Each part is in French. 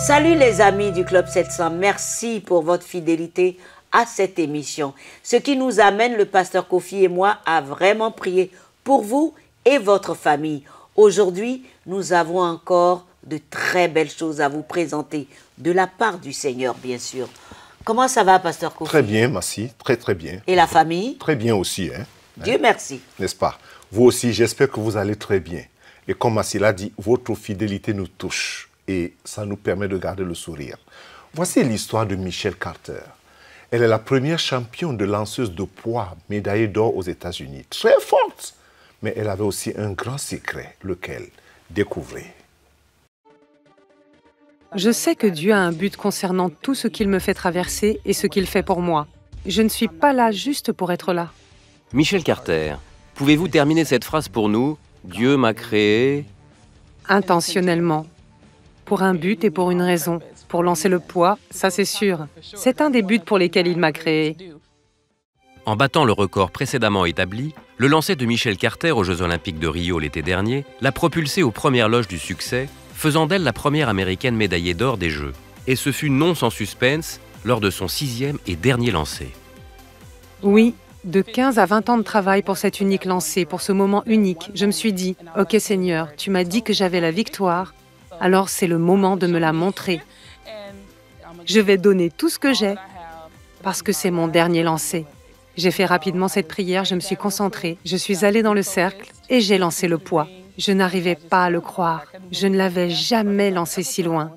Salut les amis du Club 700, merci pour votre fidélité à cette émission. Ce qui nous amène, le pasteur Kofi et moi, à vraiment prier pour vous et votre famille. Aujourd'hui, nous avons encore de très belles choses à vous présenter, de la part du Seigneur, bien sûr. Comment ça va, pasteur Kofi? Très bien, merci, très bien. Et la famille? Très bien aussi, hein? Dieu merci. N'est-ce pas? Vous aussi, j'espère que vous allez très bien. Et comme Massi l'a dit, votre fidélité nous touche et ça nous permet de garder le sourire. Voici l'histoire de Michelle Carter. Elle est la première championne de lanceuse de poids médaillée d'or aux États-Unis. Très forte. Mais elle avait aussi un grand secret, lequel? Découvrez. Je sais que Dieu a un but concernant tout ce qu'il me fait traverser et ce qu'il fait pour moi. Je ne suis pas là juste pour être là. Michelle Carter, pouvez-vous terminer cette phrase pour nous? Dieu m'a créé... Intentionnellement. Pour un but et pour une raison. Pour lancer le poids, ça c'est sûr. C'est un des buts pour lesquels il m'a créé. En battant le record précédemment établi, le lancer de Michelle Carter aux Jeux Olympiques de Rio l'été dernier l'a propulsée aux premières loges du succès, faisant d'elle la première américaine médaillée d'or des Jeux. Et ce fut non sans suspense lors de son 6e et dernier lancer. Oui, de 15 à 20 ans de travail pour cet unique lancer, pour ce moment unique, je me suis dit, « Ok Seigneur, tu m'as dit que j'avais la victoire, alors c'est le moment de me la montrer. Je vais donner tout ce que j'ai, parce que c'est mon dernier lancer. » J'ai fait rapidement cette prière, je me suis concentrée, je suis allée dans le cercle et j'ai lancé le poids. Je n'arrivais pas à le croire, je ne l'avais jamais lancé si loin.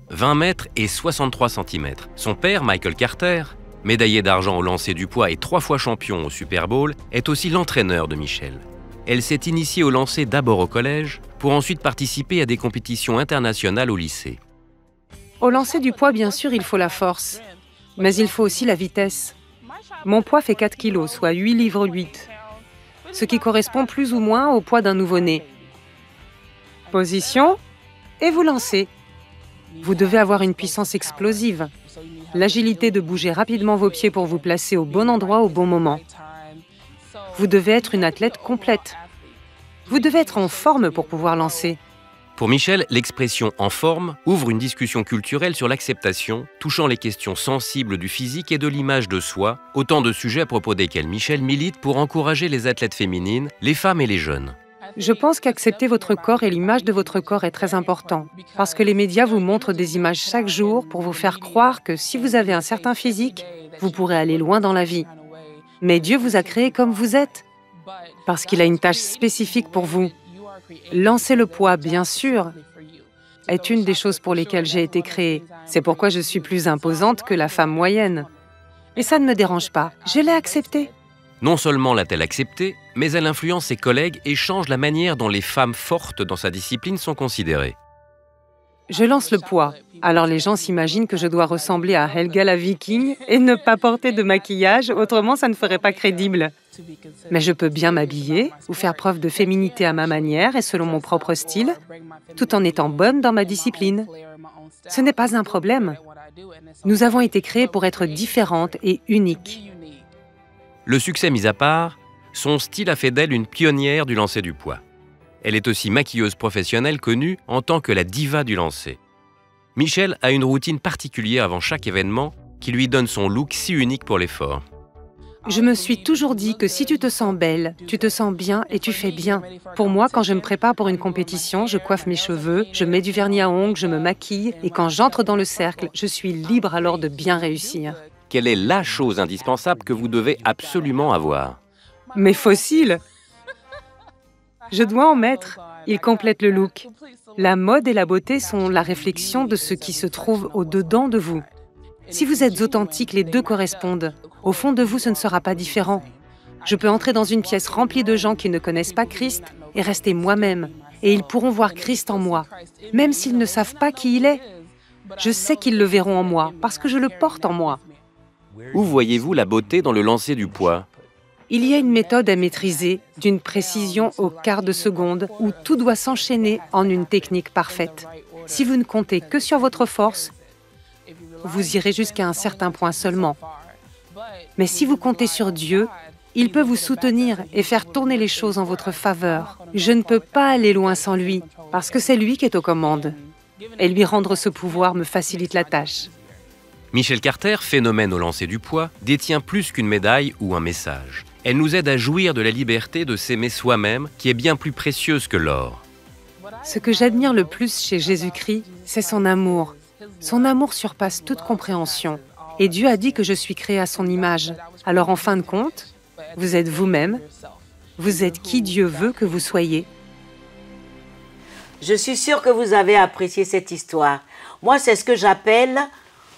20 mètres et 63 cm. Son père, Michael Carter, médaillé d'argent au lancer du poids et 3 fois champion au Super Bowl, est aussi l'entraîneur de Michelle. Elle s'est initiée au lancer d'abord au collège, pour ensuite participer à des compétitions internationales au lycée. Au lancer du poids, bien sûr, il faut la force, mais il faut aussi la vitesse. Mon poids fait 4 kilos, soit 8 livres 8, ce qui correspond plus ou moins au poids d'un nouveau-né. Position, et vous lancez. Vous devez avoir une puissance explosive, l'agilité de bouger rapidement vos pieds pour vous placer au bon endroit au bon moment. Vous devez être une athlète complète. Vous devez être en forme pour pouvoir lancer. Pour Michelle, l'expression « en forme » ouvre une discussion culturelle sur l'acceptation, touchant les questions sensibles du physique et de l'image de soi, autant de sujets à propos desquels Michelle milite pour encourager les athlètes féminines, les femmes et les jeunes. Je pense qu'accepter votre corps et l'image de votre corps est très important, parce que les médias vous montrent des images chaque jour pour vous faire croire que si vous avez un certain physique, vous pourrez aller loin dans la vie. Mais Dieu vous a créé comme vous êtes, parce qu'il a une tâche spécifique pour vous. Lancer le poids, bien sûr, est une des choses pour lesquelles j'ai été créée. C'est pourquoi je suis plus imposante que la femme moyenne. Et ça ne me dérange pas, je l'ai accepté. Non seulement l'a-t-elle accepté, mais elle influence ses collègues et change la manière dont les femmes fortes dans sa discipline sont considérées. Je lance le poids, alors les gens s'imaginent que je dois ressembler à Helga la Viking et ne pas porter de maquillage, autrement ça ne ferait pas crédible. Mais je peux bien m'habiller ou faire preuve de féminité à ma manière et selon mon propre style, tout en étant bonne dans ma discipline. Ce n'est pas un problème. Nous avons été créés pour être différentes et uniques. Le succès mis à part, son style a fait d'elle une pionnière du lancer du poids. Elle est aussi maquilleuse professionnelle connue en tant que la diva du lancer. Michelle a une routine particulière avant chaque événement qui lui donne son look si unique pour l'effort. Je me suis toujours dit que si tu te sens belle, tu te sens bien et tu fais bien. Pour moi, quand je me prépare pour une compétition, je coiffe mes cheveux, je mets du vernis à ongles, je me maquille et quand j'entre dans le cercle, je suis libre alors de bien réussir. Quelle est la chose indispensable que vous devez absolument avoir? Mes fossiles! Je dois en mettre. Ils complètent le look. La mode et la beauté sont la réflexion de ce qui se trouve au-dedans de vous. Si vous êtes authentique, les deux correspondent. Au fond de vous, ce ne sera pas différent. Je peux entrer dans une pièce remplie de gens qui ne connaissent pas Christ et rester moi-même. Et ils pourront voir Christ en moi, même s'ils ne savent pas qui il est. Je sais qu'ils le verront en moi, parce que je le porte en moi. Où voyez-vous la beauté dans le lancer du poids? Il y a une méthode à maîtriser, d'une précision au quart de seconde, où tout doit s'enchaîner en une technique parfaite. Si vous ne comptez que sur votre force, vous irez jusqu'à un certain point seulement. Mais si vous comptez sur Dieu, il peut vous soutenir et faire tourner les choses en votre faveur. Je ne peux pas aller loin sans lui, parce que c'est lui qui est aux commandes. et lui rendre ce pouvoir me facilite la tâche. Michelle Carter, phénomène au lancer du poids, détient plus qu'une médaille ou un message. Elle nous aide à jouir de la liberté de s'aimer soi-même, qui est bien plus précieuse que l'or. Ce que j'admire le plus chez Jésus-Christ, c'est son amour. Son amour surpasse toute compréhension. Et Dieu a dit que je suis créée à son image. Alors en fin de compte, vous êtes vous-même. Vous êtes qui Dieu veut que vous soyez. Je suis sûre que vous avez apprécié cette histoire. Moi, c'est ce que j'appelle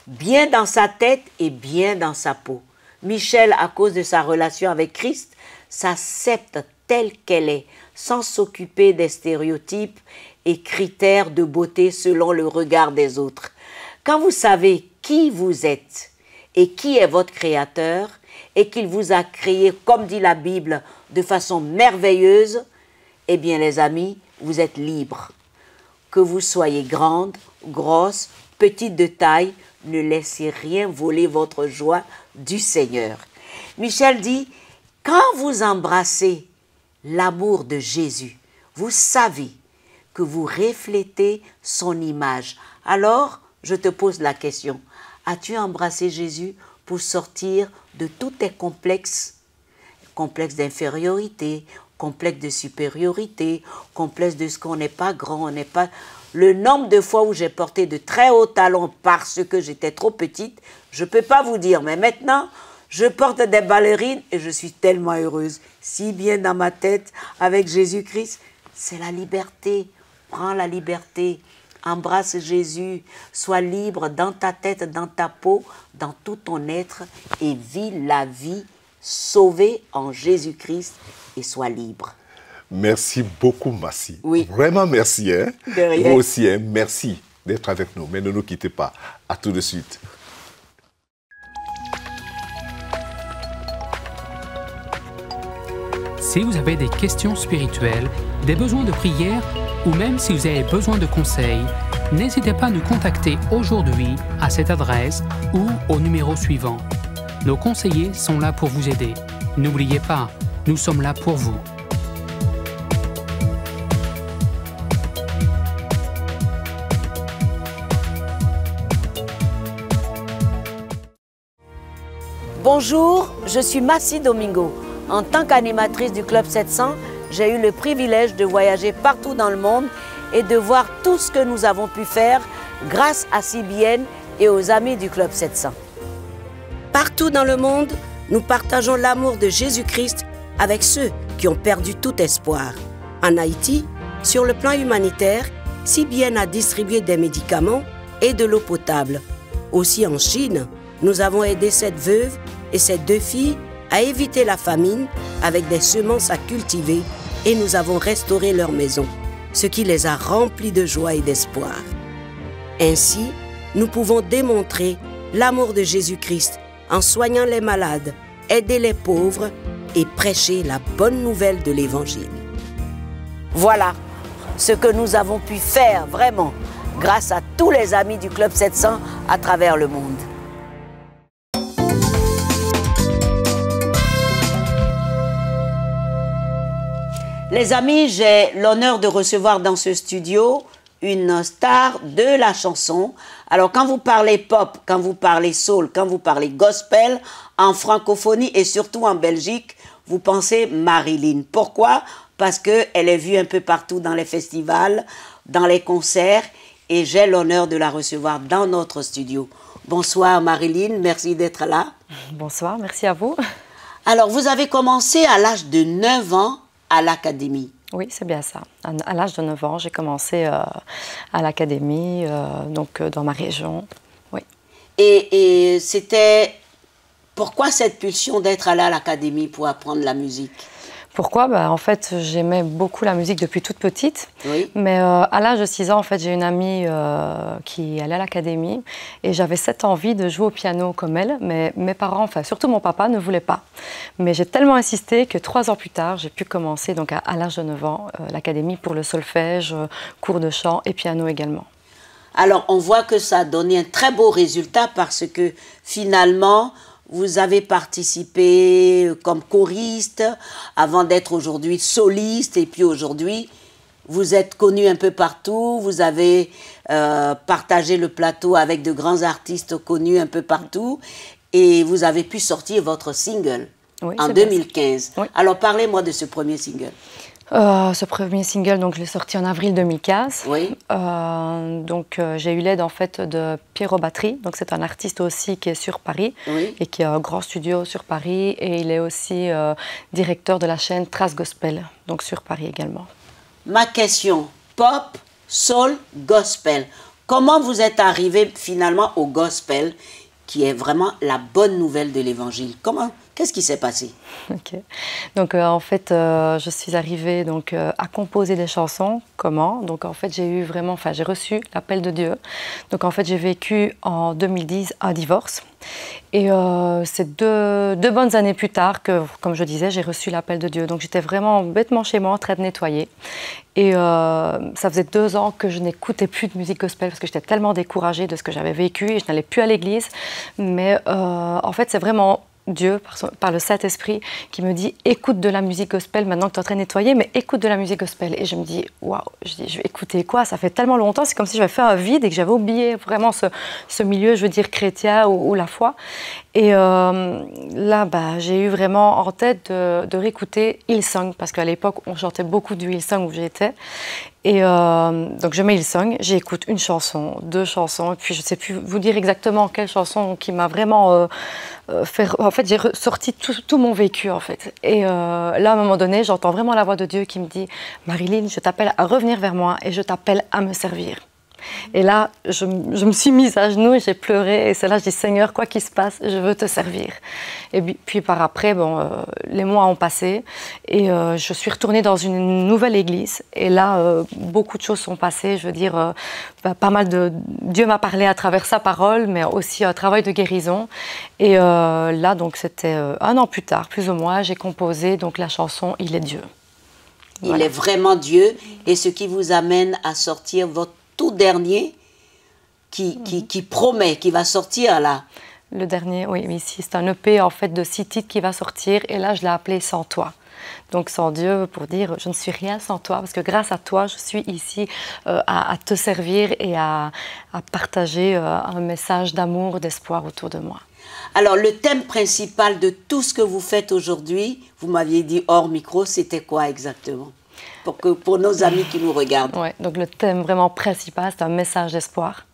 bien dans sa tête et bien dans sa peau. Michelle, à cause de sa relation avec Christ, s'accepte telle qu'elle est, sans s'occuper des stéréotypes et critères de beauté selon le regard des autres. Quand vous savez qui vous êtes et qui est votre Créateur, et qu'il vous a créé, comme dit la Bible, de façon merveilleuse, eh bien les amis, vous êtes libres. Que vous soyez grande, grosse, petite de taille, ne laissez rien voler votre joie du Seigneur. Michel dit, quand vous embrassez l'amour de Jésus, vous savez que vous reflétez son image. Alors, je te pose la question, as-tu embrassé Jésus pour sortir de tous tes complexes? Complexe d'infériorité, complexe de supériorité, complexe de ce qu'on n'est pas grand, on n'est pas... Le nombre de fois où j'ai porté de très hauts talons parce que j'étais trop petite, je ne peux pas vous dire. Mais maintenant, je porte des ballerines et je suis tellement heureuse. Si bien dans ma tête, avec Jésus-Christ, c'est la liberté. Prends la liberté. Embrasse Jésus. Sois libre dans ta tête, dans ta peau, dans tout ton être et vis la vie sauvée en Jésus-Christ et sois libre. Merci beaucoup, Massi. Oui. Vraiment merci. Hein? De rien. Vous aussi, hein? Merci d'être avec nous. Mais ne nous quittez pas. À tout de suite. Si vous avez des questions spirituelles, des besoins de prière ou même si vous avez besoin de conseils, n'hésitez pas à nous contacter aujourd'hui à cette adresse ou au numéro suivant. Nos conseillers sont là pour vous aider. N'oubliez pas, nous sommes là pour vous. Bonjour, je suis Massi Domingo. En tant qu'animatrice du Club 700, j'ai eu le privilège de voyager partout dans le monde et de voir tout ce que nous avons pu faire grâce à CBN et aux amis du Club 700. Partout dans le monde, nous partageons l'amour de Jésus-Christ avec ceux qui ont perdu tout espoir. En Haïti, sur le plan humanitaire, CBN a distribué des médicaments et de l'eau potable. Aussi en Chine, nous avons aidé cette veuve et ses 2 filles à éviter la famine avec des semences à cultiver et nous avons restauré leur maison, ce qui les a remplis de joie et d'espoir. Ainsi, nous pouvons démontrer l'amour de Jésus-Christ en soignant les malades, aider les pauvres et prêcher la bonne nouvelle de l'Évangile. Voilà ce que nous avons pu faire vraiment grâce à tous les amis du Club 700 à travers le monde. Les amis, j'ai l'honneur de recevoir dans ce studio une star de la chanson. Alors, quand vous parlez pop, quand vous parlez soul, quand vous parlez gospel, en francophonie et surtout en Belgique, vous pensez Marilyn. Pourquoi? Parce qu'elle est vue un peu partout dans les festivals, dans les concerts, et j'ai l'honneur de la recevoir dans notre studio. Bonsoir Marilyn, merci d'être là. Bonsoir, merci à vous. Alors, vous avez commencé à l'âge de 9 ans à l'académie. Oui, c'est bien ça. À l'âge de 9 ans, j'ai commencé à l'académie, donc dans ma région. Oui. Et c'était... Pourquoi cette pulsion d'être allée à l'académie pour apprendre la musique? Pourquoi? En fait, j'aimais beaucoup la musique depuis toute petite. Oui. Mais à l'âge de 6 ans, en fait, j'ai une amie qui allait à l'académie et j'avais cette envie de jouer au piano comme elle. Mais mes parents, enfin surtout mon papa, ne voulaient pas. Mais j'ai tellement insisté que 3 ans plus tard, j'ai pu commencer donc à l'âge de 9 ans l'académie pour le solfège, cours de chant et piano également. Alors, on voit que ça a donné un très beau résultat parce que finalement... Vous avez participé comme choriste avant d'être aujourd'hui soliste et puis aujourd'hui, Vous êtes connu un peu partout, vous avez partagé le plateau avec de grands artistes connus un peu partout et vous avez pu sortir votre single en 2015. Oui. Alors parlez-moi de ce premier single. Ce premier single, donc je l'ai sorti en avril 2015. Oui. J'ai eu l'aide en fait de Pierrot Battery. Donc c'est un artiste aussi qui est sur Paris et qui a un grand studio sur Paris et il est aussi directeur de la chaîne Trace Gospel, donc sur Paris également. Ma question, pop, soul, gospel. Comment vous êtes arrivé finalement au gospel, qui est vraiment la bonne nouvelle de l'évangile? Qu'est-ce qui s'est passé? Donc en fait, je suis arrivée à composer des chansons. Comment? Donc en fait, j'ai reçu l'appel de Dieu. Donc en fait, j'ai vécu en 2010 un divorce. Et c'est deux bonnes années plus tard que, comme je disais, j'ai reçu l'appel de Dieu. Donc j'étais vraiment bêtement chez moi en train de nettoyer. Et ça faisait 2 ans que je n'écoutais plus de musique gospel parce que j'étais tellement découragée de ce que j'avais vécu et je n'allais plus à l'église. Mais en fait, c'est vraiment Dieu, par le Saint-Esprit, qui me dit « Écoute de la musique gospel maintenant que tu es en train de nettoyer, mais écoute de la musique gospel. » Et je me dis « Waouh, je vais écouter quoi? Ça fait tellement longtemps, c'est comme si j'avais fait un vide et que j'avais oublié vraiment ce milieu, je veux dire, chrétien ou la foi. » Et là, j'ai eu vraiment en tête de réécouter Hillsong, parce qu'à l'époque, on chantait beaucoup du Hillsong où j'étais. Et donc je mets Hillsong, j'écoute une chanson, 2 chansons, et puis je ne sais plus vous dire exactement quelle chanson qui m'a vraiment fait... En fait, j'ai ressorti tout mon vécu, en fait. Et là, à un moment donné, j'entends vraiment la voix de Dieu qui me dit « Marilyn, je t'appelle à revenir vers moi et je t'appelle à me servir. » Et là, je me suis mise à genoux et j'ai pleuré. Et c'est là que je dis, Seigneur, quoi qu'il se passe, je veux te servir. Et puis par après, les mois ont passé et je suis retournée dans une nouvelle église. Et là, beaucoup de choses sont passées. Je veux dire, pas mal de... Dieu m'a parlé à travers sa parole, mais aussi un travail de guérison. Et là, donc, c'était 1 an plus tard, plus ou moins, j'ai composé donc, la chanson « Il est Dieu ». Voilà. Il est vraiment Dieu. Et ce qui vous amène à sortir votre tout dernier qui promet, qui va sortir là. Le dernier, oui, ici, c'est un EP en fait de 6 titres qui va sortir et là, je l'ai appelé « Sans toi ». Donc sans Dieu pour dire « je ne suis rien sans toi » parce que grâce à toi, je suis ici à te servir et à partager un message d'amour, d'espoir autour de moi. Alors le thème principal de tout ce que vous faites aujourd'hui, vous m'aviez dit hors micro, c'était quoi exactement? Pour nos amis qui nous regardent. Oui, donc le thème vraiment principal, c'est un message d'espoir.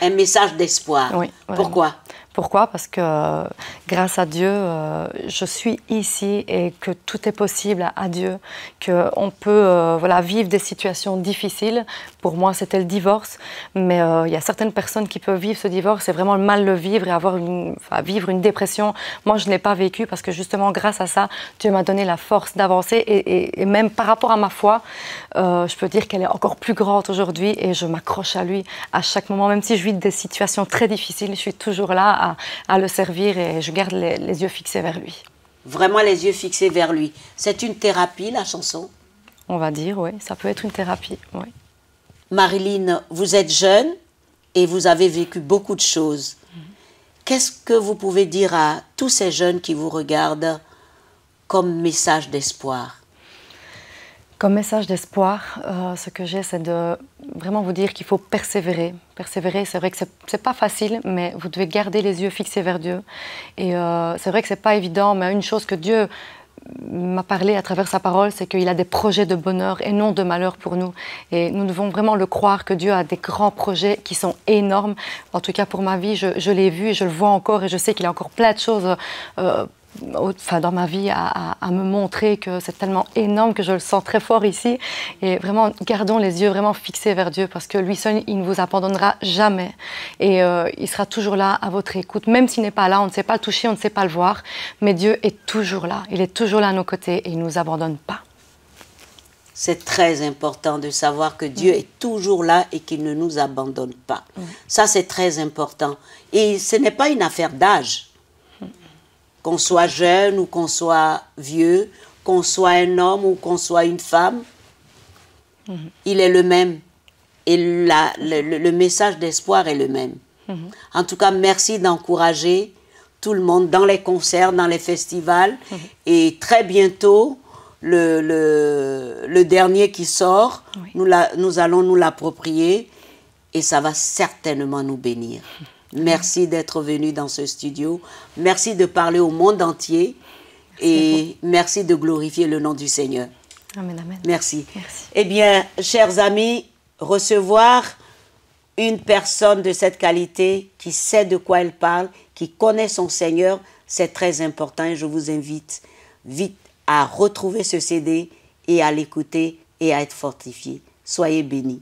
Un message d'espoir. Oui. Pourquoi? Pourquoi? Parce que grâce à Dieu, je suis ici et que tout est possible à Dieu, qu'on peut vivre des situations difficiles. Pour moi, c'était le divorce, mais il y a certaines personnes qui peuvent vivre ce divorce et vraiment mal le vivre et vivre une dépression. Moi, je ne l'ai pas vécu parce que justement, grâce à ça, Dieu m'a donné la force d'avancer et même par rapport à ma foi, je peux dire qu'elle est encore plus grande aujourd'hui et je m'accroche à lui à chaque moment. Même si je vis des situations très difficiles, je suis toujours là à le servir et je garde les yeux fixés vers lui. Vraiment les yeux fixés vers lui. C'est une thérapie, la chanson? On va dire, oui, ça peut être une thérapie, oui. Marilyn, vous êtes jeune et vous avez vécu beaucoup de choses. Qu'est-ce que vous pouvez dire à tous ces jeunes qui vous regardent comme message d'espoir? Comme message d'espoir, ce que j'ai, c'est de vraiment vous dire qu'il faut persévérer. Persévérer, c'est vrai que c'est pas facile, mais vous devez garder les yeux fixés vers Dieu. Et c'est vrai que c'est pas évident, mais une chose que Dieu m'a parlé à travers sa parole, c'est qu'il a des projets de bonheur et non de malheur pour nous. Et nous devons vraiment le croire que Dieu a des grands projets qui sont énormes. En tout cas, pour ma vie, je l'ai vu et je le vois encore et je sais qu'il y a encore plein de choses dans ma vie à me montrer que c'est tellement énorme que je le sens très fort ici. Et vraiment, gardons les yeux vraiment fixés vers Dieu parce que lui seul, il ne vous abandonnera jamais. Et il sera toujours là à votre écoute. Même s'il n'est pas là, on ne sait pas le toucher, on ne sait pas le voir. Mais Dieu est toujours là. Il est toujours là à nos côtés et il ne nous abandonne pas. C'est très important de savoir que Dieu est toujours là et qu'il ne nous abandonne pas. Ça, c'est très important. Et ce n'est pas une affaire d'âge. Qu'on soit jeune ou qu'on soit vieux, qu'on soit un homme ou qu'on soit une femme, il est le même. Et le message d'espoir est le même. En tout cas, merci d'encourager tout le monde dans les concerts, dans les festivals. Et très bientôt, le dernier qui sort, oui. Nous allons nous l'approprier et ça va certainement nous bénir. Merci d'être venu dans ce studio. Merci de parler au monde entier et merci de glorifier le nom du Seigneur. Amen, amen. Merci. Merci. Eh bien, chers amis, recevoir une personne de cette qualité qui sait de quoi elle parle, qui connaît son Seigneur, c'est très important et je vous invite vite à retrouver ce CD et à l'écouter et à être fortifié. Soyez bénis.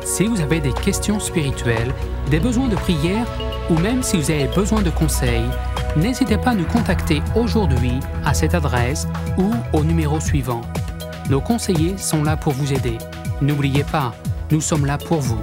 Si vous avez des questions spirituelles, des besoins de prière ou même si vous avez besoin de conseils, n'hésitez pas à nous contacter aujourd'hui à cette adresse ou au numéro suivant. Nos conseillers sont là pour vous aider. N'oubliez pas, nous sommes là pour vous.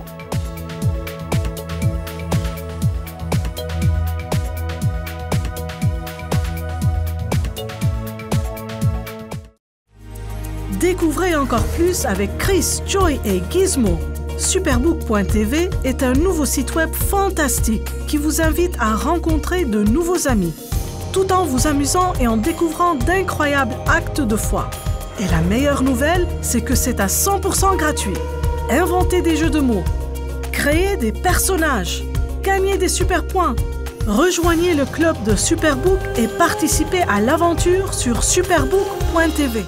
Découvrez encore plus avec Chris, Joy et Gizmo. Superbook.tv est un nouveau site web fantastique qui vous invite à rencontrer de nouveaux amis, tout en vous amusant et en découvrant d'incroyables actes de foi. Et la meilleure nouvelle, c'est que c'est à 100% gratuit. Inventez des jeux de mots, créez des personnages, gagnez des super points. Rejoignez le club de Superbook et participez à l'aventure sur superbook.tv.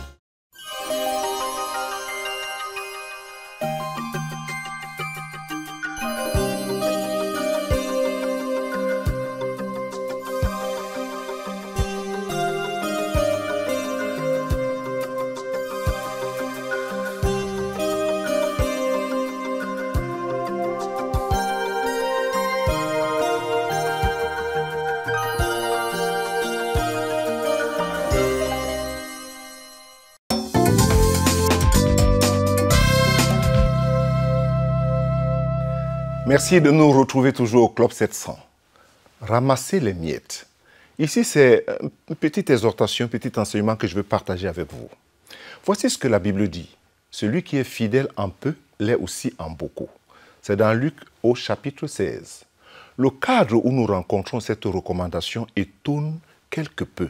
Merci de nous retrouver toujours au Club 700. Ramasser les miettes. Ici, c'est une petite exhortation, un petit enseignement que je veux partager avec vous. Voici ce que la Bible dit. Celui qui est fidèle en peu l'est aussi en beaucoup. C'est dans Luc au chapitre 16. Le cadre où nous rencontrons cette recommandation étonne quelque peu,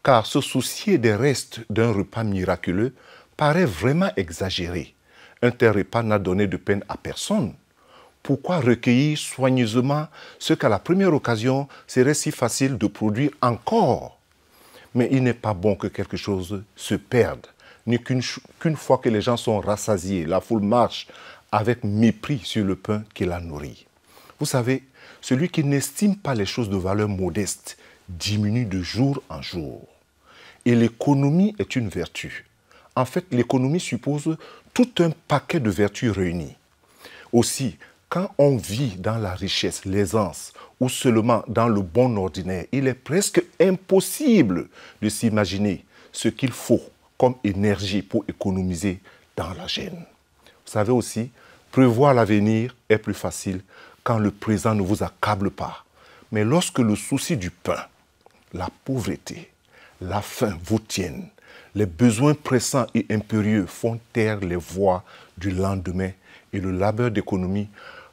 car se soucier des restes d'un repas miraculeux paraît vraiment exagéré. Un tel repas n'a donné de peine à personne. Pourquoi recueillir soigneusement ce qu'à la première occasion serait si facile de produire encore? Mais il n'est pas bon que quelque chose se perde, ni qu'une fois que les gens sont rassasiés, la foule marche avec mépris sur le pain qui la nourrit. Vous savez, celui qui n'estime pas les choses de valeur modeste diminue de jour en jour. Et l'économie est une vertu. En fait, l'économie suppose tout un paquet de vertus réunies. Aussi, quand on vit dans la richesse, l'aisance, ou seulement dans le bon ordinaire, il est presque impossible de s'imaginer ce qu'il faut comme énergie pour économiser dans la gêne. Vous savez aussi, prévoir l'avenir est plus facile quand le présent ne vous accable pas. Mais lorsque le souci du pain, la pauvreté, la faim vous tiennent, les besoins pressants et impérieux font taire les voix du lendemain et le labeur d'économie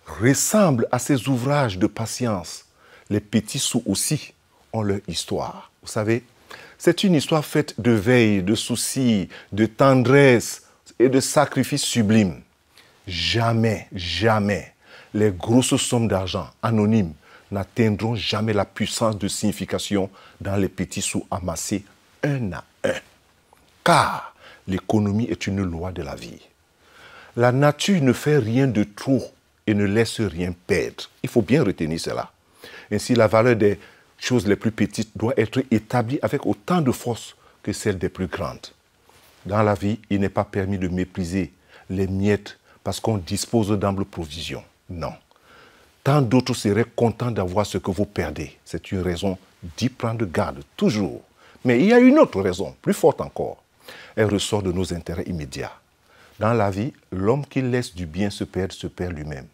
ressemble à ces ouvrages de patience. Les petits sous aussi ont leur histoire. Vous savez, c'est une histoire faite de veille, de soucis, de tendresse et de sacrifices sublimes. Jamais, jamais, les grosses sommes d'argent anonymes n'atteindront jamais la puissance de signification dans les petits sous amassés un à un. Car l'économie est une loi de la vie. La nature ne fait rien de trop et ne laisse rien perdre. Il faut bien retenir cela. Ainsi, la valeur des choses les plus petites doit être établie avec autant de force que celle des plus grandes. Dans la vie, il n'est pas permis de mépriser les miettes parce qu'on dispose d'amples provisions. Non. Tant d'autres seraient contents d'avoir ce que vous perdez. C'est une raison d'y prendre garde, toujours. Mais il y a une autre raison, plus forte encore. Elle ressort de nos intérêts immédiats. Dans la vie, l'homme qui laisse du bien se perd lui-même.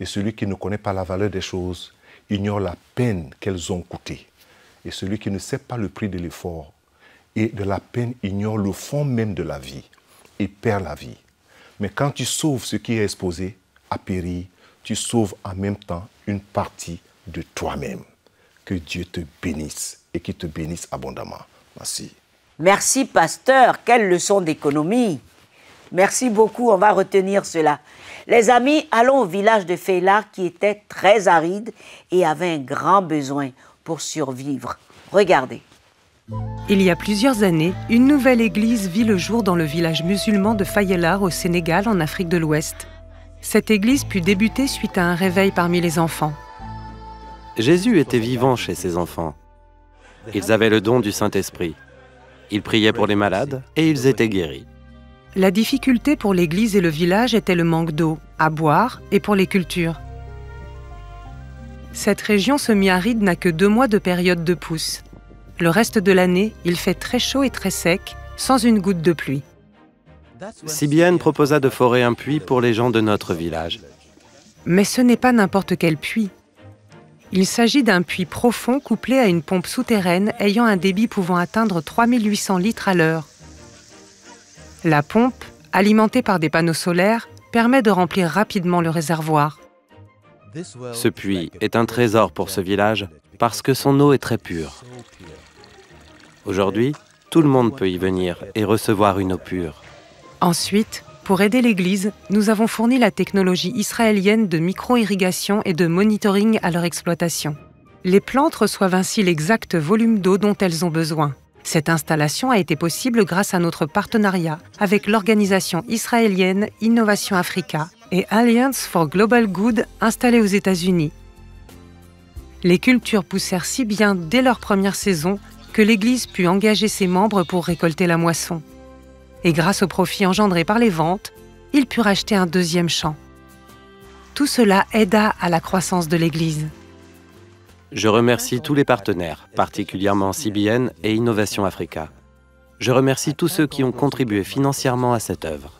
Et celui qui ne connaît pas la valeur des choses ignore la peine qu'elles ont coûté. Et celui qui ne sait pas le prix de l'effort et de la peine ignore le fond même de la vie et perd la vie. Mais quand tu sauves ce qui est exposé à périr, tu sauves en même temps une partie de toi-même. Que Dieu te bénisse et qu'il te bénisse abondamment. Merci. Merci, pasteur. Quelle leçon d'économie. Merci beaucoup, on va retenir cela. Les amis, allons au village de Feilar qui était très aride et avait un grand besoin pour survivre. Regardez. Il y a plusieurs années, une nouvelle église vit le jour dans le village musulman de Feilar au Sénégal, en Afrique de l'Ouest. Cette église put débuter suite à un réveil parmi les enfants. Jésus était vivant chez ses enfants. Ils avaient le don du Saint-Esprit. Ils priaient pour les malades et ils étaient guéris. La difficulté pour l'église et le village était le manque d'eau, à boire et pour les cultures. Cette région semi-aride n'a que 2 mois de période de pousse. Le reste de l'année, il fait très chaud et très sec, sans une goutte de pluie. Sibiane proposa de forer un puits pour les gens de notre village. Mais ce n'est pas n'importe quel puits. Il s'agit d'un puits profond couplé à une pompe souterraine ayant un débit pouvant atteindre 3800 litres à l'heure. La pompe, alimentée par des panneaux solaires, permet de remplir rapidement le réservoir. Ce puits est un trésor pour ce village parce que son eau est très pure. Aujourd'hui, tout le monde peut y venir et recevoir une eau pure. Ensuite, pour aider l'Église, nous avons fourni la technologie israélienne de micro-irrigation et de monitoring à leur exploitation. Les plantes reçoivent ainsi l'exact volume d'eau dont elles ont besoin. Cette installation a été possible grâce à notre partenariat avec l'organisation israélienne Innovation Africa et Alliance for Global Good installée aux États-Unis. Les cultures poussèrent si bien dès leur première saison que l'Église put engager ses membres pour récolter la moisson. Et grâce aux profits engendrés par les ventes, ils purent acheter un 2e champ. Tout cela aida à la croissance de l'Église. Je remercie tous les partenaires, particulièrement CBN et Innovation Africa. Je remercie tous ceux qui ont contribué financièrement à cette œuvre.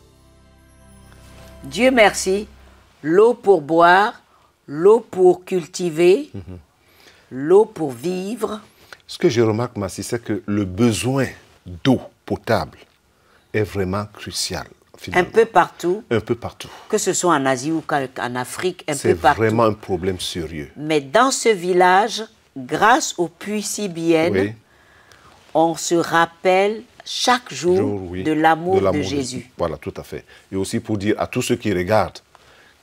Dieu merci, l'eau pour boire, l'eau pour cultiver, l'eau pour vivre. Ce que je remarque, Massi, c'est que le besoin d'eau potable est vraiment crucial. Finalement. Un peu partout. Un peu partout. Que ce soit en Asie ou en Afrique, un peu C'est partout. vraiment un problème sérieux. Mais dans ce village, grâce au puits CBN, Oui. on se rappelle chaque jour Oui, de l'amour de Jésus. Voilà, tout à fait. Et aussi pour dire à tous ceux qui regardent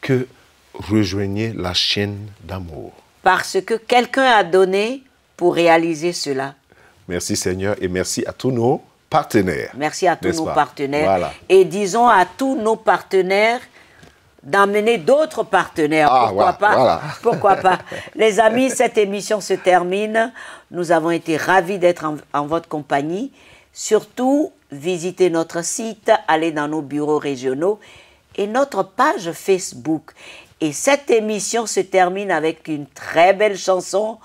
que rejoignez la chaîne d'amour. Parce que quelqu'un a donné pour réaliser cela. Merci Seigneur et merci à tous nos partenaires. Merci à tous nos partenaires. Voilà. Et disons à tous nos partenaires d'emmener d'autres partenaires. Ah, Pourquoi pas? voilà. Pourquoi pas? Les amis, cette émission se termine. Nous avons été ravis d'être en votre compagnie. Surtout, visitez notre site, allez dans nos bureaux régionaux et notre page Facebook. Et cette émission se termine avec une très belle chanson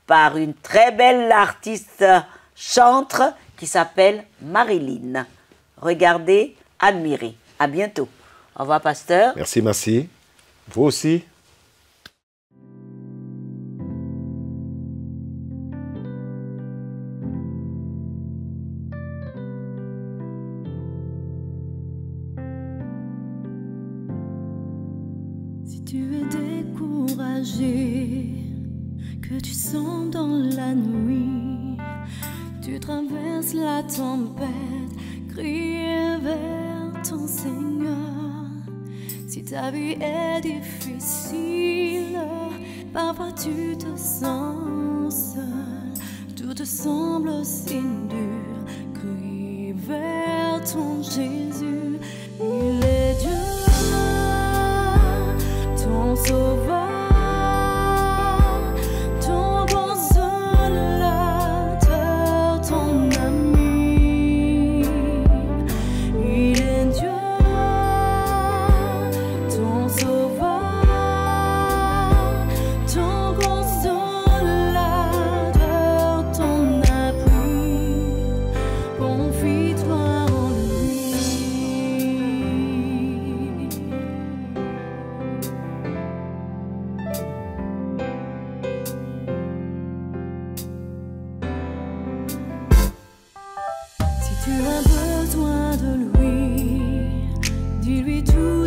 par une très belle artiste chantre qui s'appelle Marilyn. Regardez, admirez. À bientôt. Au revoir, pasteur. Merci, Massi. Vous aussi. Si tu es découragé, que tu sens dans la nuit, tu traverses la tempête, crie vers ton Seigneur. Si ta vie est difficile, parfois tu te sens seul, tout te semble si dur, crie vers ton Jésus. Il est Dieu, ton sauveur. Tu as besoin de lui, dis-lui tout.